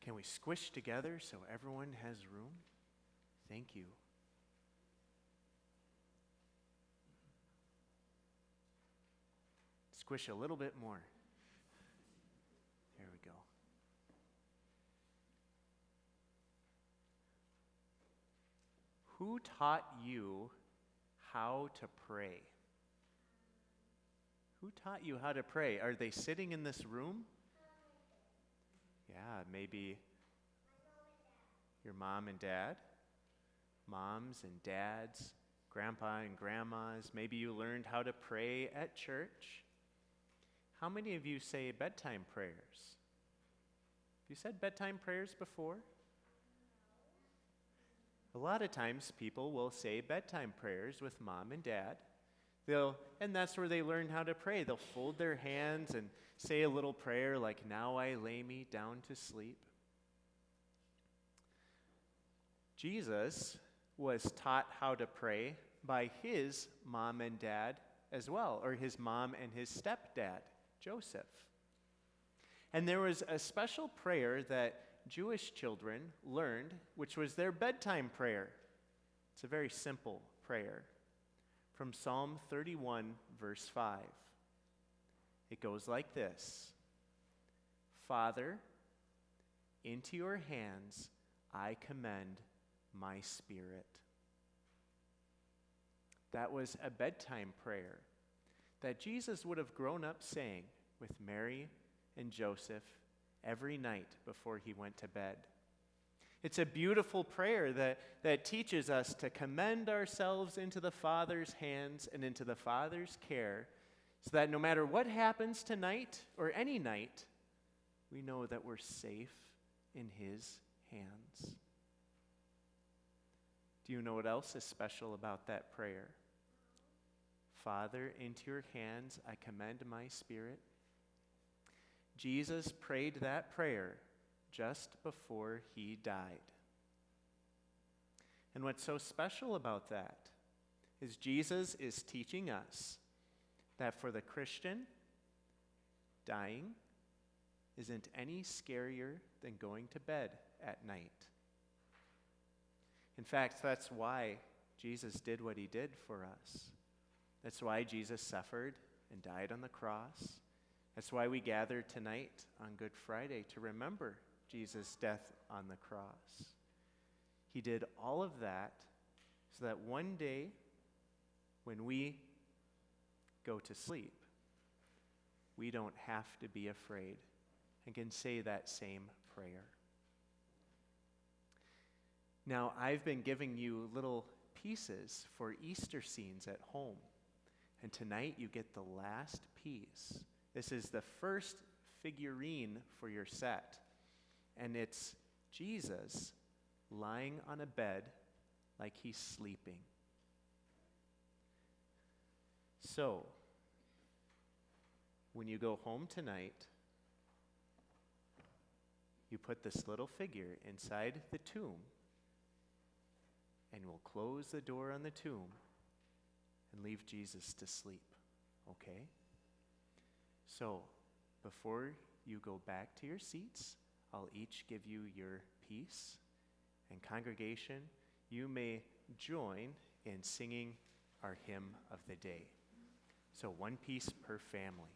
Can we squish together so everyone has room? Thank you. Squish a little bit more. There we go. Who taught you how to pray? Who taught you how to pray? Are they sitting in this room? Yeah, maybe your mom and dad, moms and dads, grandpa and grandmas. Maybe you learned how to pray at church. How many of you say bedtime prayers? Have you said bedtime prayers before? A lot of times people will say bedtime prayers with mom and dad. And that's where they learn how to pray. They'll fold their hands and say a little prayer like, "Now I lay me down to sleep." Jesus was taught how to pray by his mom and dad as well, or his mom and his stepdad, Joseph. And there was a special prayer that Jewish children learned, which was their bedtime prayer. It's a very simple prayer from Psalm 31, verse 5. It goes like this: "Father, into your hands I commend my spirit." That was a bedtime prayer that Jesus would have grown up saying with Mary and Joseph every night before he went to bed. It's a beautiful prayer that teaches us to commend ourselves into the Father's hands and into the Father's care, so that no matter what happens tonight or any night, we know that we're safe in his hands. Do you know what else is special about that prayer? "Father, into your hands I commend my spirit." Jesus prayed that prayer just before he died. And what's so special about that is Jesus is teaching us that for the Christian, dying isn't any scarier than going to bed at night. In fact, that's why Jesus did what he did for us. That's why Jesus suffered and died on the cross. That's why we gather tonight on Good Friday to remember Jesus' death on the cross. He did all of that so that one day when we go to sleep, we don't have to be afraid and can say that same prayer. Now, I've been giving you little pieces for Easter scenes at home, and tonight you get the last piece. This is the first figurine for your set, and it's Jesus lying on a bed like he's sleeping. So, when you go home tonight, you put this little figure inside the tomb, and we'll close the door on the tomb and leave Jesus to sleep, okay? So, before you go back to your seats, I'll each give you your piece. And congregation, you may join in singing our hymn of the day. So one piece per family.